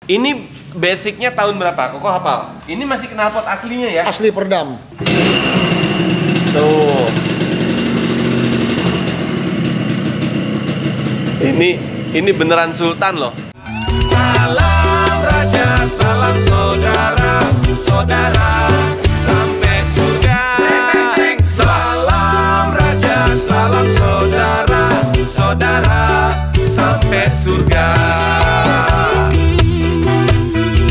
Ini basicnya tahun berapa? Koko hafal? Ini masih knalpot aslinya ya? Asli peredam. Tuh. Ini beneran Sultan loh. Salam raja, salam saudara, saudara sampai surga. Salam raja, salam saudara, saudara sampai surga.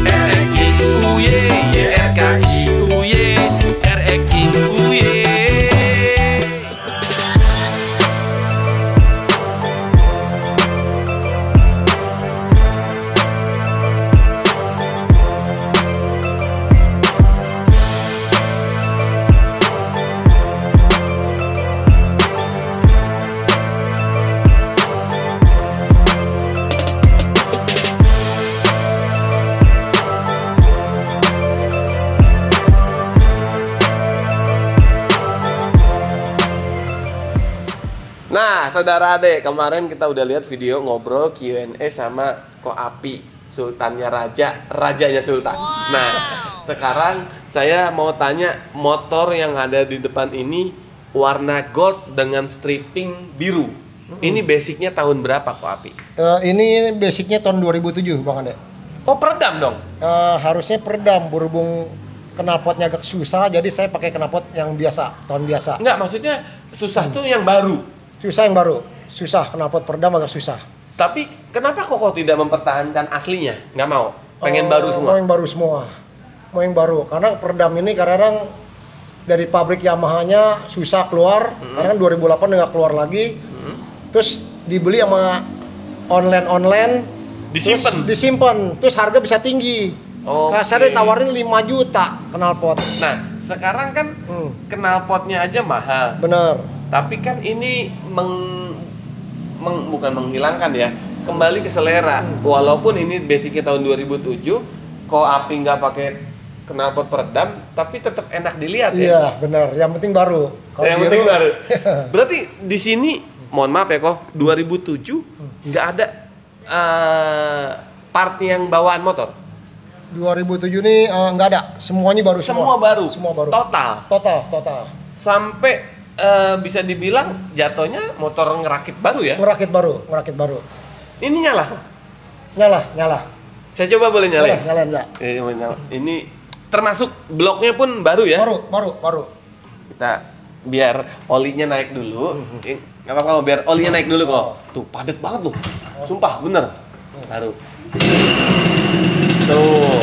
REKI UY, RKI UY, REKI UY. Nah, saudara Ade, kemarin kita udah lihat video ngobrol Q&A sama Ko Api, Sultannya Raja, Rajanya Sultan. Nah, sekarang saya mau tanya, motor yang ada di depan ini warna gold dengan striping biru. Ini basicnya tahun berapa, Ko Api? Ini basicnya tahun 2007 Bang Ade. Oh, peredam dong? Harusnya peredam, berhubung knalpotnya agak susah, jadi saya pakai knalpot yang biasa, tahun biasa. Enggak, maksudnya susah tuh yang baru. Susah yang baru, susah, knalpot peredam agak susah. Tapi kenapa Koko tidak mempertahankan aslinya? Nggak mau? Pengen baru semua? Mau yang baru semua. Mau yang baru, karena peredam ini kadang dari pabrik Yamaha-nya susah keluar, karena 2008 nggak keluar lagi. Terus dibeli sama online, disimpan, terus harga bisa tinggi. Saya ditawarin 5 juta knalpot. Nah, sekarang kan knalpotnya aja mahal. Bener. Tapi kan ini bukan menghilangkan ya, kembali ke selera. Walaupun ini basicnya tahun 2007, Ko Api nggak pakai knalpot peredam, tapi tetap enak dilihat ya. Iya, benar. Yang penting baru. Yang penting baru. Berarti di sini, mohon maaf ya Ko, 2007 nggak ada part yang bawaan motor. 2007 ini nggak ada, semuanya baru Semua baru. Semua baru. Total. Sampai bisa dibilang jatuhnya motor ngerakit baru ya? Ngerakit baru. Ini nyala? Nyala. Saya coba boleh nyalain? Nyala. Ini termasuk bloknya pun baru ya? Baru. Kita biar olinya naik dulu. Nggak apa-apa, biar olinya naik dulu kok. Tuh, padat banget loh. Sumpah, bener. Baru. Tuh.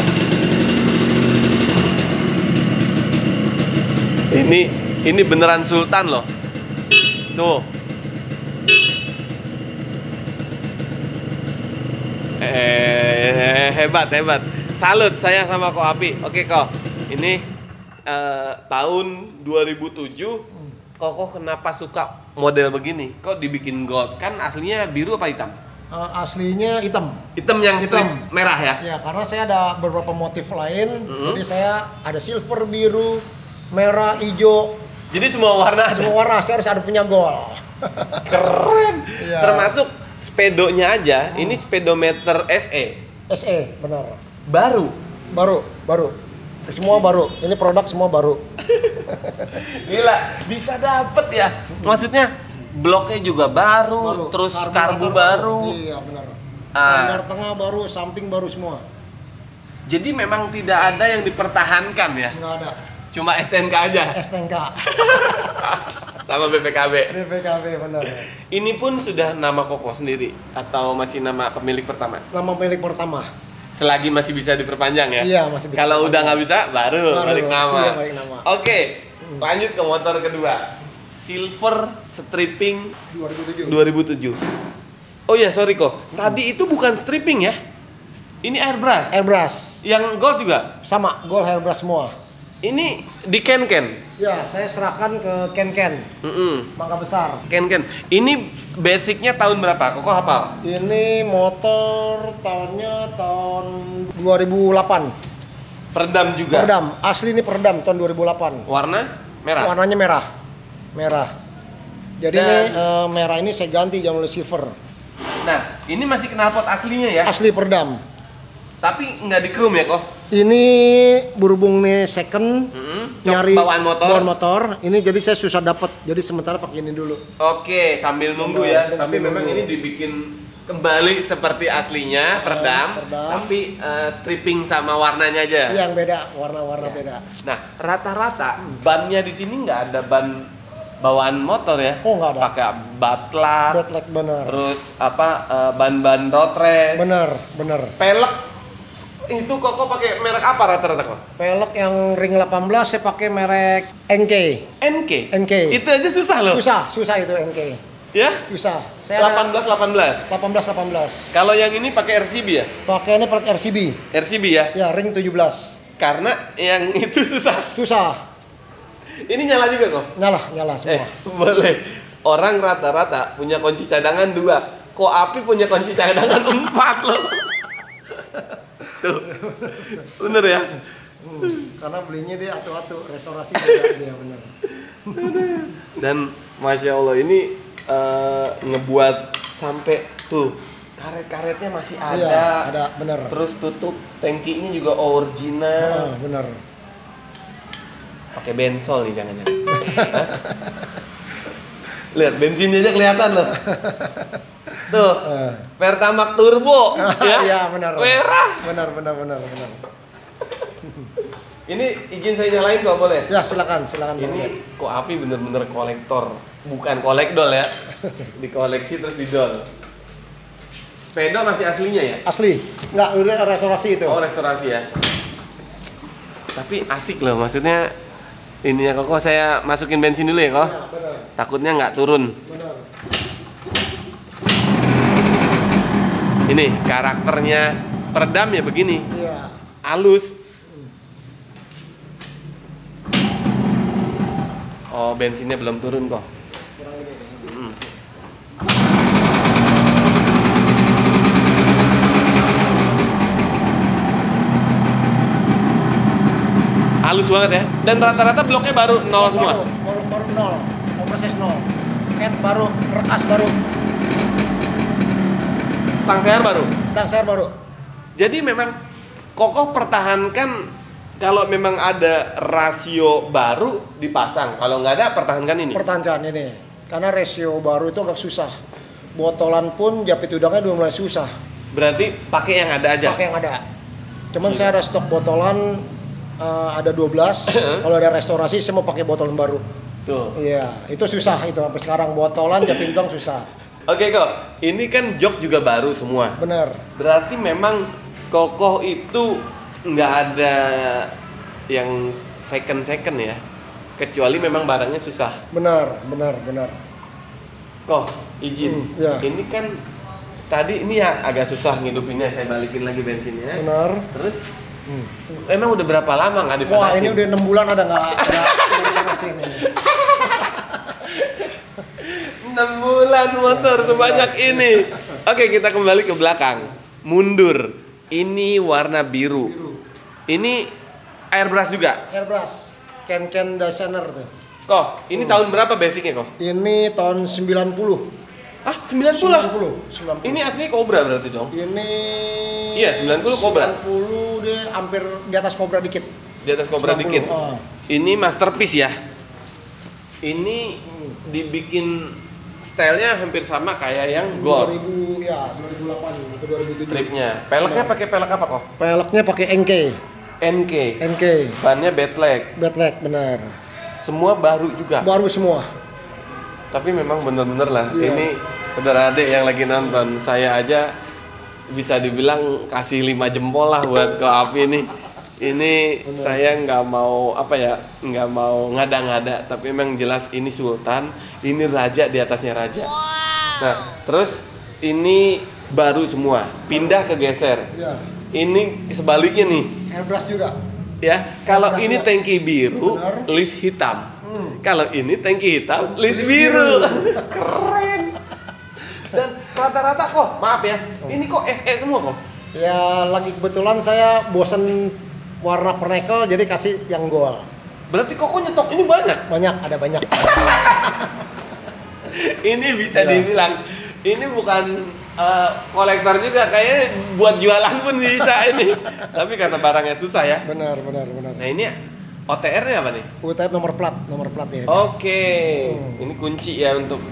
Ini beneran Sultan loh. Tuh. Hebat. Salut saya sama Ko Api. Oke Ko. Ini tahun 2007 Koko kenapa suka model begini? Kok dibikin gold? Kan aslinya biru apa hitam? Aslinya hitam. Hitam yang strip merah ya? Ya, karena saya ada beberapa motif lain. Jadi saya ada silver, biru, merah, hijau. Jadi semua warna saya harus ada punya gold. Keren. Ya. Termasuk spedonya aja, ini speedometer SE. SE, benar. Baru. Semua baru. Ini produk semua baru. Gila, bisa dapet ya. Maksudnya bloknya juga baru. Terus karbu baru. Iya, benar. Standar tengah baru, samping baru semua. Jadi memang tidak ada yang dipertahankan ya? Nggak ada. Cuma STNK aja? STNK. Sama BPKB? BPKB, benar. Ini pun sudah nama Koko sendiri? Atau masih nama pemilik pertama? Nama pemilik pertama. Selagi masih bisa diperpanjang ya? Iya, masih bisa. Kalau udah nggak bisa, baru balik nama. Iya, balik nama. Oke, lanjut ke motor kedua. Silver stripping 2007. Oh ya, sorry kok. Tadi itu bukan stripping ya? Ini airbrush. Yang gold juga? Sama, gold airbrush semua. Ini di Ken-Ken? Ya, saya serahkan ke Ken-Ken. Mangga besar. Ken-Ken. Ini basicnya tahun berapa? Koko hafal? Ini motor tahunnya tahun 2008. Peredam juga? Peredam. Asli ini peredam tahun 2008. Warna? Merah? Warnanya merah. Jadi ini merah ini saya ganti jangan silver. Nah, ini masih knalpot aslinya ya? Asli peredam. Tapi nggak di chrome ya kok? Ini berhubung nih second, nyari bawaan motor. Ini jadi saya susah dapat. Jadi sementara pakai ini dulu. Oke, sambil nunggu ya. Tapi memang ini dibikin kembali seperti aslinya, peredam. Tapi stripping sama warnanya aja. Iya, yang beda, warna-warna beda. Nah, rata-rata bannya di sini nggak ada ban bawaan motor ya? Oh, nggak ada. Pakai Batlak. Batlak bener. Terus ban-ban road race. Bener. Pelek itu kok pakai merek apa rata-rata kok? Pelek yang ring 18 saya pakai merek NK. NK. Itu aja susah loh. Susah itu NK. Ya? Susah. Saya 18. Kalau yang ini pakai RCB ya? Pakai ini pakai RCB. RCB ya? Ya, ring 17. Karena yang itu susah. Ini nyala juga kok? Nyala semua. Boleh. Orang rata-rata punya kunci cadangan 2. Kok Api punya kunci cadangan 4 loh. Tuh. Bener ya? Karena belinya dia atu-atu, restorasi dia bener. Dan Masya Allah ini ngebuat sampai tuh karet-karetnya masih ada. Iya, ada bener. Terus tutup tangkinya juga original. Bener. Pakai bensol nih jangan-jangan. Lihat bensinnya aja kelihatan loh. Tuh, Pertamax turbo ya. Iya, benar. Merah. Benar. Ini izin saya nyalain kok boleh? Ya, silakan. Ini kok Api bener-bener kolektor, bukan kolekdol ya. Dikoleksi terus didol. Sepeda masih aslinya ya? Asli. Enggak, udah restorasi itu. Oh, restorasi ya. Tapi asik loh, maksudnya ininya kok saya masukin bensin dulu ya kok. Ya, benar. Takutnya nggak turun. Benar. Ini karakternya peredam ya begini. Iya. Halus. Oh, bensinnya belum turun kok. Kurang ini. Halus banget ya. Dan rata-rata bloknya baru nol semua. Baru nol. Proses nol. Head baru, rekas baru. Stang seher baru. Stang seher baru. Jadi memang kokoh pertahankan kalau memang ada rasio baru dipasang. Kalau nggak ada pertahankan ini. Pertahankan ini. Karena rasio baru itu agak susah. Botolan pun jepit udangnya udah mulai susah. Berarti pakai yang ada aja. Pakai yang ada. Cuman saya ada stok botolan ada 12. Kalau ada restorasi saya mau pakai botolan baru. Tuh. Iya, itu susah itu sampai sekarang botolan jepit udang susah. Oke kok, ini kan jok juga baru semua. Bener. Berarti memang kokoh itu nggak ada yang second ya, kecuali memang barangnya susah. Benar. Kok izin, ya. Ini kan tadi ini ya agak susah ngidupinnya, saya balikin lagi bensinnya. Benar. Terus emang udah berapa lama nggak dipanasin? Wah, ini udah 6 bulan ada nggak dipanasin ini. 6 bulan motor sebanyak ini. Oke, kita kembali ke belakang. Mundur. Ini warna biru. Ini airbrush juga? Airbrush. Ken designer tuh. Kok, ini tahun berapa basicnya kok? Ini tahun 90. Ah, 90? 90. Ini asli Cobra berarti dong? Ini Iya, 90 Cobra. 90 dia hampir di atas Cobra dikit. Di atas Cobra 90, dikit. Ini masterpiece ya. Ini dibikin stylenya hampir sama kayak yang Gold. 2000 ya, 2008 atau 2007. Stripnya. Peleknya pakai pelek apa kok? Peleknya pakai NK. NK. Bannya Batlak. Batlak benar. Semua baru juga. Baru semua. Tapi memang bener-bener lah. Iya. Ini saudara adik yang lagi nonton, saya aja bisa dibilang kasih 5 jempol lah buat Ko Api nih. Ini bener. Saya nggak mau nggak mau ngada-ngada, tapi memang jelas ini sultan, ini raja di atasnya raja. Nah, terus ini baru semua, pindah ke geser. Ya. Ini sebaliknya nih. Airbrush juga. Ya, kalau Airbrush ini juga. tangki biru, Benar. list hitam. Kalau ini tangki hitam, list biru. Keren. Dan rata-rata kok, maaf ya, ini kok SE semua kok. Ya lagi kebetulan saya bosen warna pernekel jadi kasih yang gold. Berarti kok nyetok ini banyak. Ada banyak. Ini bisa Ya. dibilang ini bukan kolektor juga, kayaknya buat jualan pun bisa ini. Tapi karena barangnya susah ya. Benar. Nah ini OTR-nya apa nih? UTR nomor plat ya. Oke. Ini kunci ya untuk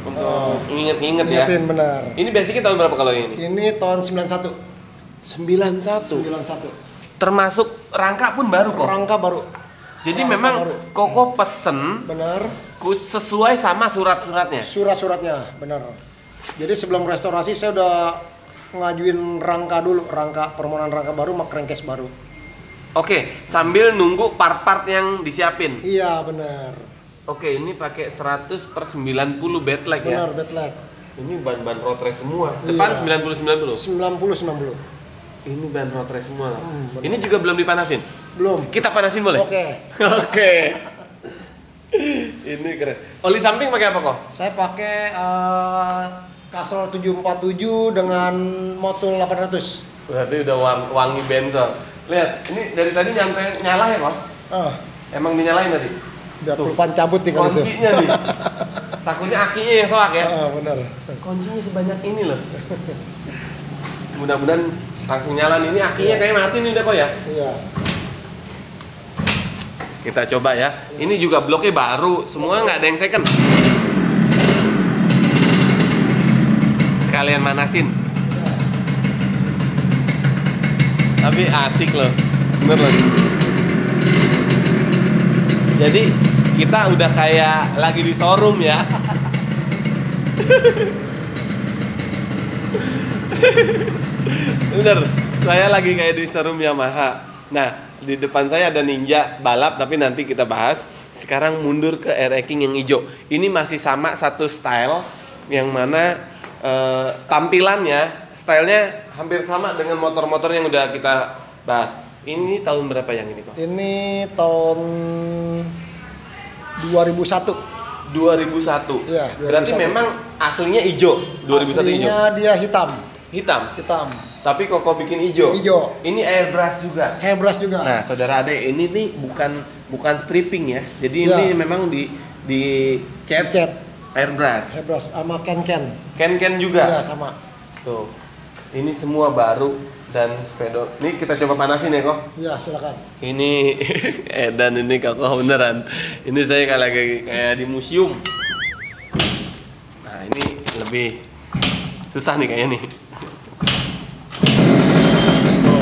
inget-inget ya. Ingetin, benar. Ini basicnya tahun berapa kalau ini? Ini tahun 91. 91. Termasuk rangka pun baru kok. Rangka baru. Jadi Rangka memang baru. Koko pesen Benar. sesuai sama surat-suratnya. Surat-suratnya, benar. Jadi sebelum restorasi saya udah ngajuin rangka dulu, permohonan rangka baru sama crankcase baru. Oke, sambil nunggu part-part yang disiapin. Iya, benar. Oke, ini pakai 100/90 bed lag ya. Benar, bed lag. Ini ban road race semua. Iya. Depan 90/90. 90. Ini ban road race semua. Ini juga belum dipanasin. Belum. Kita panasin boleh? Oke. Oke. Ini keren. Oli samping pakai apa kok? Saya pakai Castrol 747 dengan motul 800. Berarti udah wangi benzol. Lihat, ini dari tadi nyala ya kok? Emang dinyalain tadi? Udah pelupan cabut nih kalau itu. Kuncinya nih. Takutnya akinya yang soak ya? Benar. Kuncinya sebanyak ini loh. Mudah-mudahan langsung nyala nih. Ini akinya kayak mati nih udah kok ya? Iya. Kita coba ya. Ini juga bloknya baru, semua nggak ada yang second. Sekalian manasin. Tapi asik loh, bener loh. Jadi kita udah kayak lagi di showroom ya. Bener, saya lagi kayak di showroom Yamaha. Nah, di depan saya ada Ninja balap, tapi nanti kita bahas. Sekarang mundur ke RX King yang hijau. Ini masih sama satu style, yang mana tampilannya, stylenya hampir sama dengan motor-motor yang udah kita bahas. Ini tahun berapa yang ini kok? Ini tahun 2001. 2001. Iya, 2001. Berarti memang aslinya hijau. 2001 aslinya hijau. dia hitam. Hitam. Tapi Koko bikin hijau. Ini airbrush juga. Airbrush juga. Nah, saudara adek, ini nih bukan stripping ya. Jadi ini memang di cat airbrush. Airbrush sama can. Can juga. Iya, sama. Tuh. Ini semua baru dan sepeda. Ini kita coba panasin ya, kok. Iya, silakan. Ini dan ini Koko beneran. Ini saya kayak di museum. Nah, ini lebih susah nih kayaknya nih.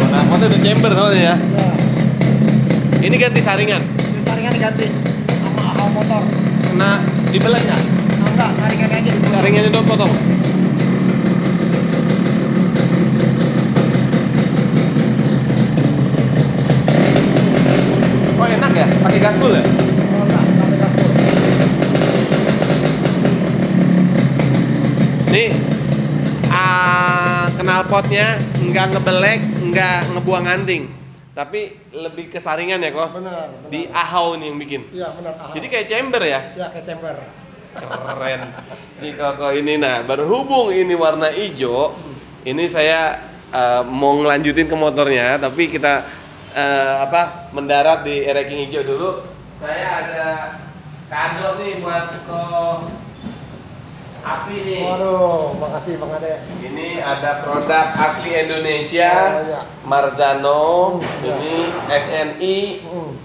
Nah, motor udah chamber soalnya ya. Ini ganti saringan. Saringan diganti sama ahal motor. Kena dibelek nggak? Enggak, saringannya aja dipotong. Saringannya udah potong. Oh enak ya? Pakai gaspol ya? Oh, enggak pakai gaspol. Nih, knalpotnya nggak ngebelek, nggak ngebuang anting, tapi lebih ke saringan ya kok. Benar. Di ahau nih yang bikin. Iya benar. Ahau. Jadi kayak chamber ya? Iya kayak chamber. Keren. Si Koko ini, nah berhubung ini warna hijau, ini saya mau ngelanjutin ke motornya, tapi kita mendarat di ranking hijau dulu. Saya ada kado nih buat Koko Api nih. Waduh, makasih Bang Ade. Ini ada produk asli Indonesia, iya. Marzano, Iya. ini SNI,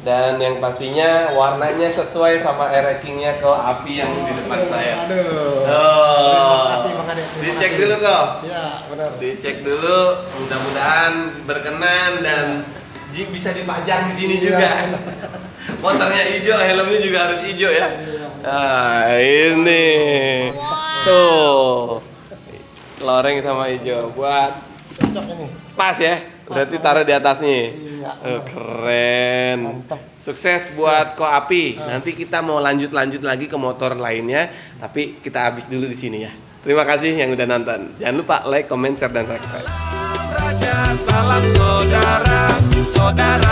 dan yang pastinya warnanya sesuai sama rankingnya ke Api yang di depan saya. Aduh. Oh. Terima kasih Bang Ade. Dicek dulu kok. Iya, benar. Dicek dulu, mudah-mudahan berkenan dan bisa dipajang di sini Iya. juga. Motornya hijau, helmnya juga harus hijau ya. Ini tuh loreng sama hijau buat Cocok ini. pas ya. Berarti taruh di atasnya. Iya. Keren. Mantap. Sukses buat Ko Api. Nanti kita mau lanjut lagi ke motor lainnya, tapi kita habis dulu di sini ya. Terima kasih yang udah nonton. Jangan lupa like, comment, share, dan subscribe. Raja, salam saudara, saudara.